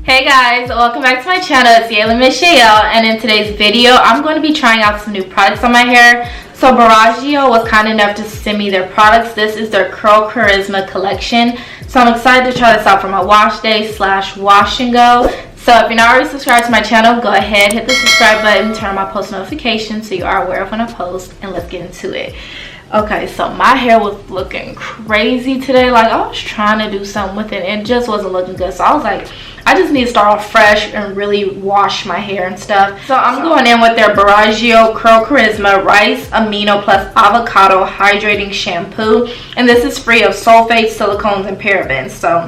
Hey guys, welcome back to my channel. It's Yalon, and in today's video I'm going to be trying out some new products on my hair. So Briogeo was kind enough to send me their products. This is their Curl Charisma collection, so I'm excited to try this out for my wash day / wash and go. So if you're not already subscribed to my channel, go ahead, hit the subscribe button, turn on my post notifications so you are aware of when I post, and let's get into it. Okay, so my hair was looking crazy today. Like, I was trying to do something with it and it just wasn't looking good. So I was like, I just need to start off fresh and really wash my hair and stuff. So I'm going in with their Briogeo Curl Charisma Rice Amino Plus Avocado Hydrating Shampoo. And this is free of sulfates, silicones, and parabens. So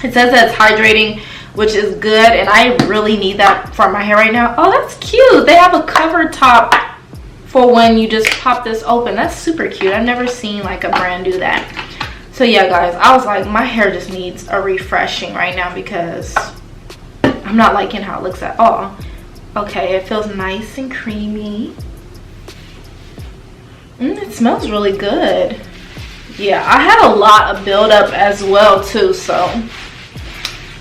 it says that it's hydrating, which is good. And I really need that for my hair right now. Oh, that's cute. They have a cover top for when you just pop this open. That's super cute. I've never seen like a brand do that. So yeah guys, I was like, my hair just needs a refreshing right now because I'm not liking how it looks at all. Okay, it feels nice and creamy. It smells really good. Yeah, I had a lot of buildup as well too, so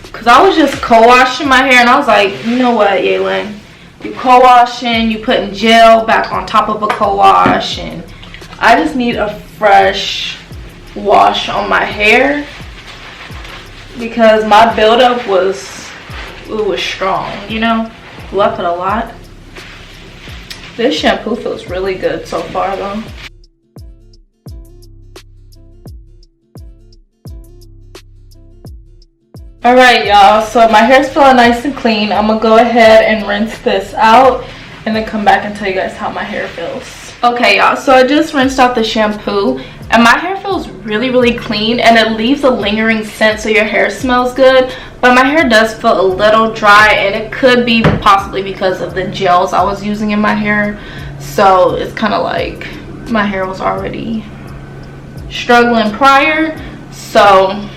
because I was just co-washing my hair and I was like, you know what, Yalon, you co-washing, you putting gel back on top of a co-wash, and I just need a fresh wash on my hair because my buildup was strong, you know. Ooh, I put a lot. This shampoo feels really good so far though. Alright y'all, so my hair's feeling nice and clean. I'm gonna go ahead and rinse this out and then come back and tell you guys how my hair feels. Okay y'all, so I just rinsed out the shampoo and my hair feels really clean and it leaves a lingering scent, so your hair smells good. But my hair does feel a little dry and it could be possibly because of the gels I was using in my hair. So it's kind of like my hair was already struggling prior. So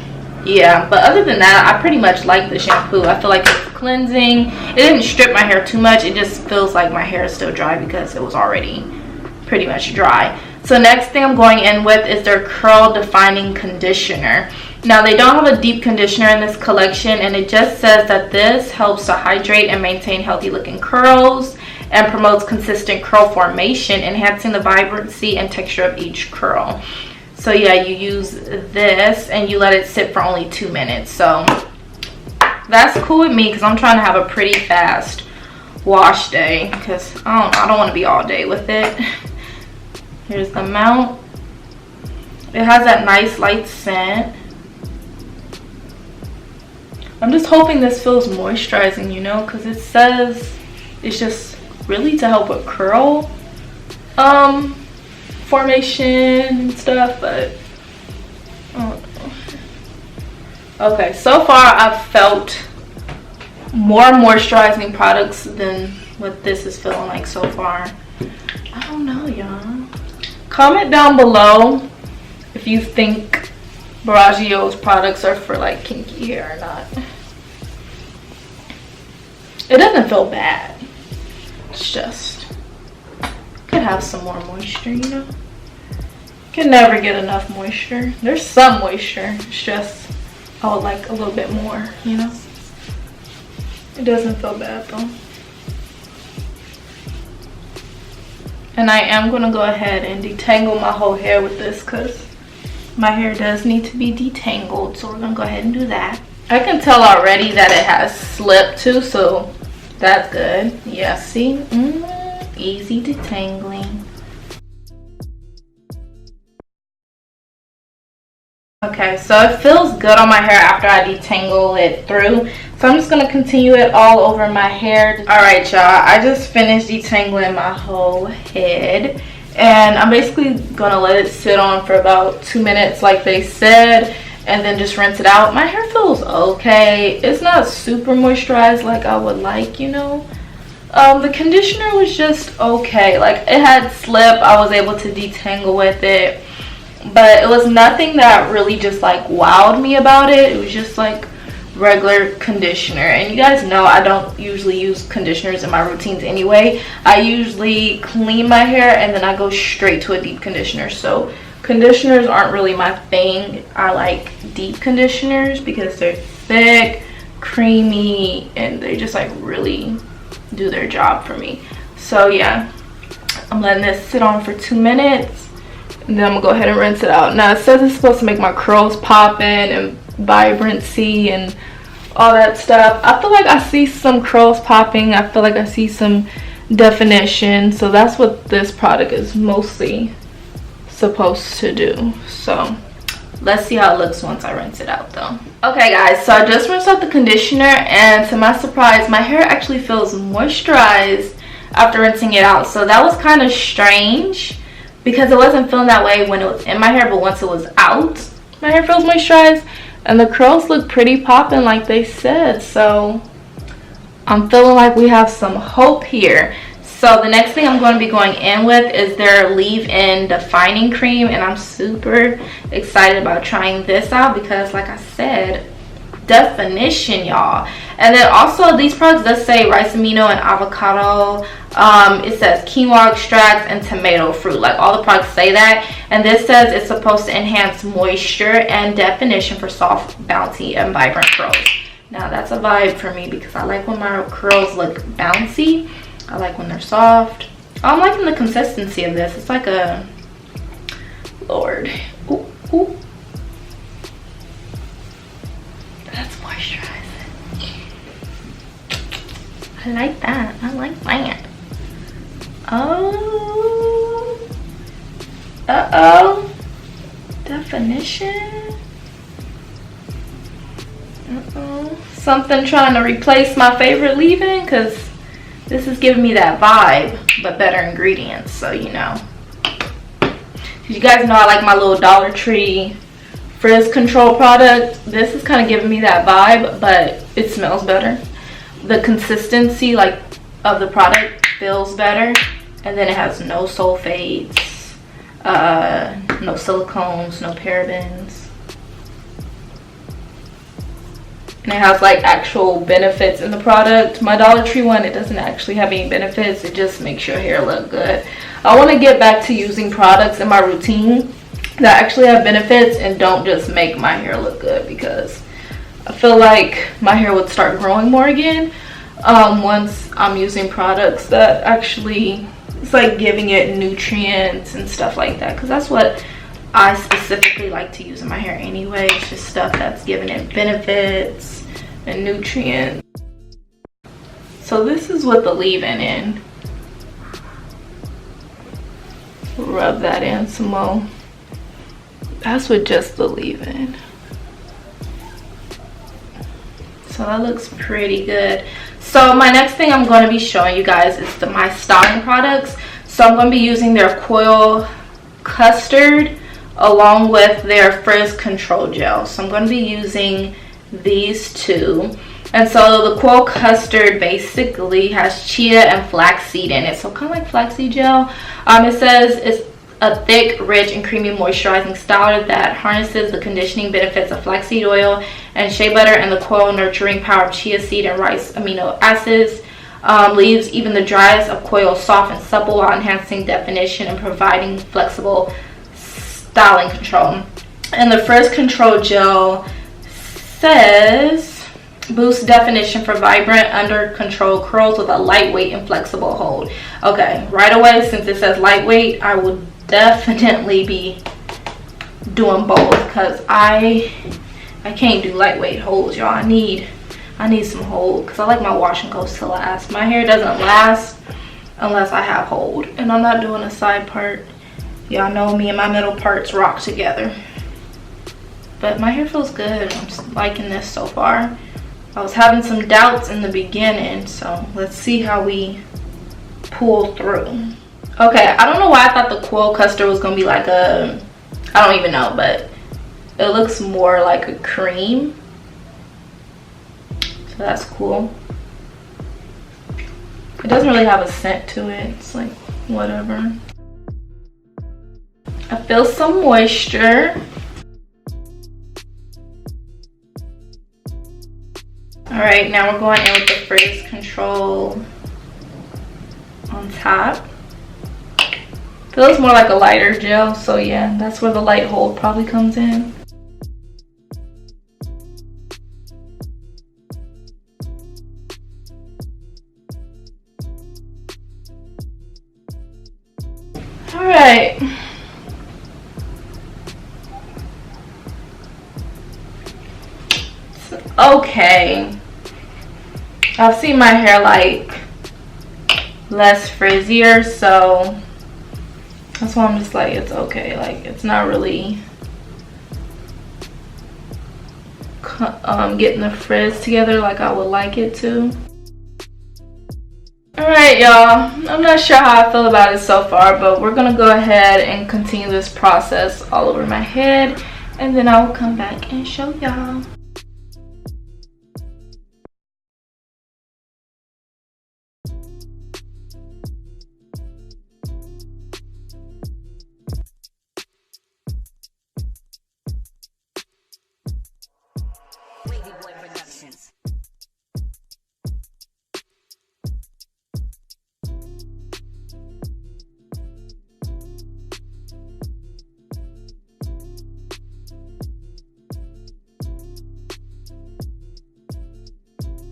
yeah, but other than that, I pretty much like the shampoo. I feel like it's cleansing. It didn't strip my hair too much. It just feels like my hair is still dry because it was already pretty much dry. So next thing I'm going in with is their curl defining conditioner. Now they don't have a deep conditioner in this collection, and it just says that this helps to hydrate and maintain healthy looking curls and promotes consistent curl formation, enhancing the vibrancy and texture of each curl. So yeah, you use this and you let it sit for only 2 minutes. So that's cool with me because I'm trying to have a pretty fast wash day because I don't want to be all day with it. Here's the amount. It has that nice light scent. I'm just hoping this feels moisturizing, you know, because it says it's just really to help with curl formation and stuff, but I don't know. Okay, so far I've felt more moisturizing products than what this is feeling like so far. I don't know, y'all. Comment down below if you think Briogeo's products are for like kinky hair or not. It doesn't feel bad. It's just could have some more moisture, you know. Can never get enough moisture. There's some moisture. It's just I would like a little bit more, you know. It doesn't feel bad though. And I am going to go ahead and detangle my whole hair with this because my hair does need to be detangled. So we're going to go ahead and do that. I can tell already that it has slip too, so that's good. Yeah, see? Easy detangling. Okay, so it feels good on my hair after I detangle it through. So I'm just going to continue it all over my hair. Alright y'all, I just finished detangling my whole head. And I'm basically going to let it sit on for about 2 minutes like they said. And then just rinse it out. My hair feels okay. It's not super moisturized like I would like, you know. The conditioner was just okay. Like, it had slip. I was able to detangle with it. But it was nothing that really just like wowed me about it. It was just like regular conditioner, and you guys know I don't usually use conditioners in my routines anyway. I usually clean my hair and then I go straight to a deep conditioner. So conditioners aren't really my thing. I like deep conditioners because they're thick, creamy, and they just like really do their job for me. So yeah, I'm letting this sit on for 2 minutes, and then I'm gonna go ahead and rinse it out. Now it says it's supposed to make my curls pop in and vibrancy and all that stuff. I feel like I see some curls popping. I feel like I see some definition. So that's what this product is mostly supposed to do. So let's see how it looks once I rinse it out though. Okay guys, so I just rinsed out the conditioner, and to my surprise, my hair actually feels moisturized after rinsing it out. So that was kind of strange because it wasn't feeling that way when it was in my hair, but once it was out, my hair feels moisturized. And the curls look pretty popping like they said. So I'm feeling like we have some hope here. So the next thing I'm going to be going in with is their leave-in defining cream. And I'm super excited about trying this out because, like I said, definition, y'all. And then also these products does say rice amino and avocado. It says quinoa extracts and tomato fruit. Like all the products say that. And this says it's supposed to enhance moisture and definition for soft, bouncy, and vibrant curls. Now that's a vibe for me because I like when my curls look bouncy. I like when they're soft. I'm liking the consistency of this. It's like a, Lord. Ooh, ooh. That's moisturizing. I like that. I like that. Oh. Uh-oh. Definition. Uh-oh. Something trying to replace my favorite leave-in, because this is giving me that vibe, but better ingredients. So, you know. You guys know I like my little Dollar Tree frizz control product. This is kind of giving me that vibe, but it smells better. The consistency like of the product feels better, and then it has no sulfates, no silicones, no parabens, and it has like actual benefits in the product. My Dollar Tree one, it doesn't actually have any benefits. It just makes your hair look good. I want to get back to using products in my routine that actually have benefits and don't just make my hair look good, because I feel like my hair would start growing more again once I'm using products that actually, it's like giving it nutrients and stuff like that, because that's what I specifically like to use in my hair anyway. It's just stuff that's giving it benefits and nutrients. So this is what the leave-in in. Rub that in some more. That's with just the leave-in. So that looks pretty good. So my next thing I'm going to be showing you guys is my styling products. So I'm going to be using their Coil Custard along with their Frizz Control Gel. So I'm going to be using these two. And so the Coil Custard basically has chia and flaxseed in it. So kind of like flaxseed gel. It says it's a thick, rich, and creamy moisturizing styler that harnesses the conditioning benefits of flaxseed oil and shea butter and the coil nurturing power of chia seed and rice amino acids. Leaves even the driest of coil soft and supple while enhancing definition and providing flexible styling control. And the Frizz Control Gel says boost definition for vibrant under control curls with a lightweight and flexible hold. Okay, right away, since it says lightweight, I will definitely be doing both, because I can't do lightweight holds, y'all. I need some hold, because I like my wash and goes to last. My hair doesn't last unless I have hold, and I'm not doing a side part. Y'all know me and my middle parts rock together. But my hair feels good. I'm liking this so far. I was having some doubts in the beginning, so let's see how we pull through. Okay, I don't know why I thought the Coil Custard was gonna be like a, I don't even know, but it looks more like a cream. So that's cool. It doesn't really have a scent to it. It's like whatever. I feel some moisture. Alright, now we're going in with the Frizz Control on top. Feels more like a lighter gel, so yeah, that's where the light hold probably comes in. right. Okay. I've seen my hair like less frizzier, so that's why I'm just like, it's okay. Like, it's not really getting the frizz together like I would like it to. Alright, y'all, I'm not sure how I feel about it so far, but we're gonna go ahead and continue this process all over my head, and then I will come back and show y'all.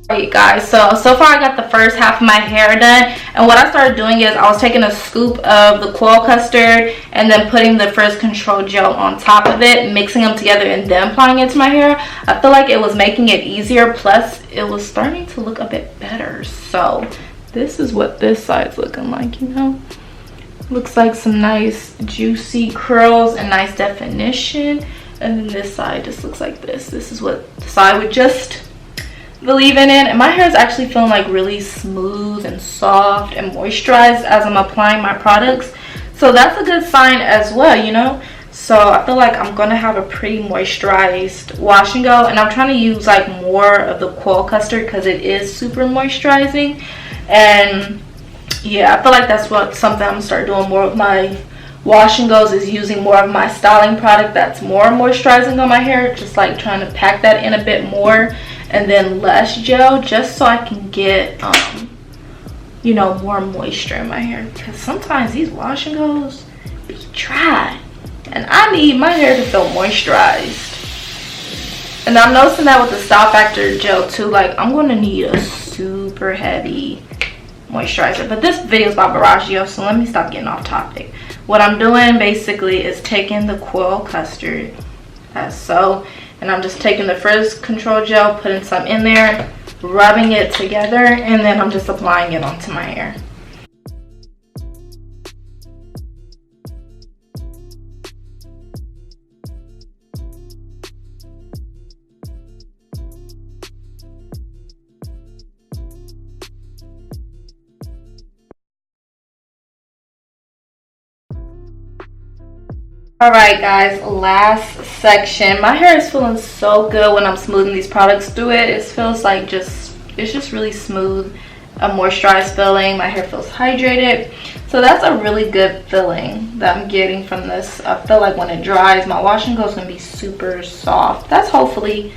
Alright guys, so far I got the first half of my hair done, and what I started doing is I was taking a scoop of the coil custard and then putting the frizz control gel on top of it, mixing them together and then applying it to my hair. I feel like it was making it easier, plus it was starting to look a bit better. So this is what this side's looking like, you know. Looks like some nice juicy curls and nice definition, and then this side just looks like this. This is what the side would just the leave-in in, and my hair is actually feeling like really smooth and soft and moisturized as I'm applying my products, so that's a good sign as well, you know. So I feel like I'm gonna have a pretty moisturized wash and go, and I'm trying to use like more of the coil custard because it is super moisturizing. And yeah, I feel like that's something I'm gonna start doing more of my wash and goes, is using more of my styling product that's more moisturizing on my hair, just like trying to pack that in a bit more, and then less gel, just so I can get you know, more moisture in my hair, because sometimes these wash and goes be dry and I need my hair to feel moisturized. And I'm noticing that with the Style Factor gel too, like I'm gonna need a super heavy moisturizer. But this video is about Briogeo, so let me stop getting off topic. What I'm doing basically is taking the coil custard as so, and I'm just taking the frizz control gel, putting some in there, rubbing it together, and then I'm just applying it onto my hair. Alright guys, last section. My hair is feeling so good when I'm smoothing these products through it. It feels like it's just really smooth, a moisturized feeling. My hair feels hydrated. So that's a really good feeling that I'm getting from this. I feel like when it dries, my wash and go is going to be super soft. That's hopefully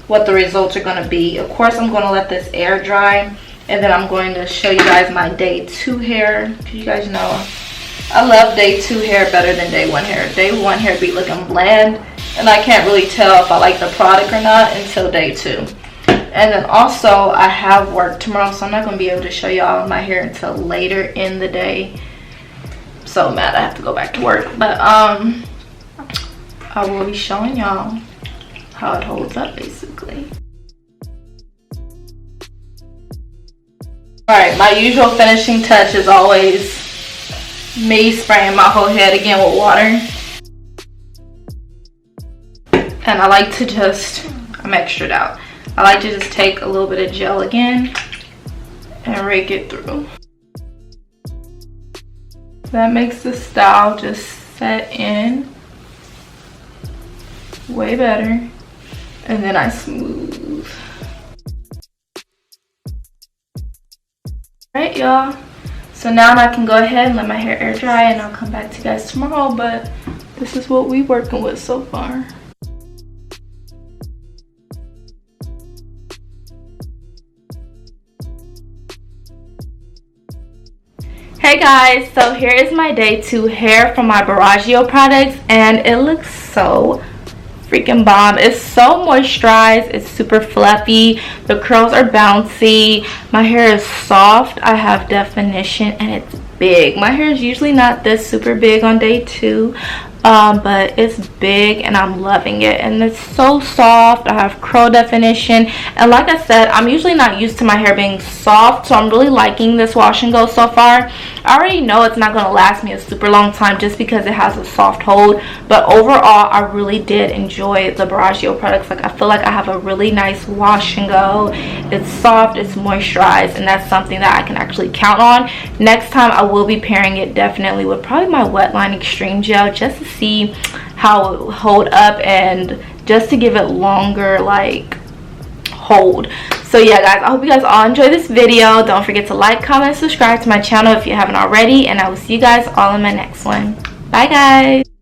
what the results are going to be. Of course, I'm going to let this air dry, and then I'm going to show you guys my day 2 hair. You guys know I love day 2 hair better than day 1 hair. Day 1 hair be looking bland, and I can't really tell if I like the product or not until day 2. And then also I have work tomorrow, so I'm not going to be able to show y'all my hair until later in the day. I'm so mad I have to go back to work, but I will be showing y'all how it holds up basically. Alright, my usual finishing touch is always me spraying my whole head again with water. And I like to just, I'm extra'd out, I like to just take a little bit of gel again and rake it through. That makes the style just set in way better. And then I smooth. Alright y'all, so now I can go ahead and let my hair air dry, and I'll come back to you guys tomorrow, but this is what we're working with so far. Hey guys, so here is my day 2 hair from my Briogeo products, and it looks so freaking bomb. It's so moisturized, it's super fluffy, the curls are bouncy, my hair is soft, I have definition, and it's big. My hair is usually not this super big on day 2, but it's big and I'm loving it, and it's so soft. I have curl definition, and like I said, I'm usually not used to my hair being soft, so I'm really liking this wash and go so far. I already know it's not going to last me a super long time just because it has a soft hold, but overall I really did enjoy the Briogeo products. Like, I feel like I have a really nice wash and go. It's soft, it's moisturized, and that's something that I can actually count on. Next time I will be pairing it definitely with probably my Wetline Extreme Gel, just to see how it will hold up and just to give it longer like hold. So yeah guys, I hope you guys all enjoy this video. Don't forget to like, comment, subscribe to my channel if you haven't already, and I will see you guys all in my next one. Bye guys.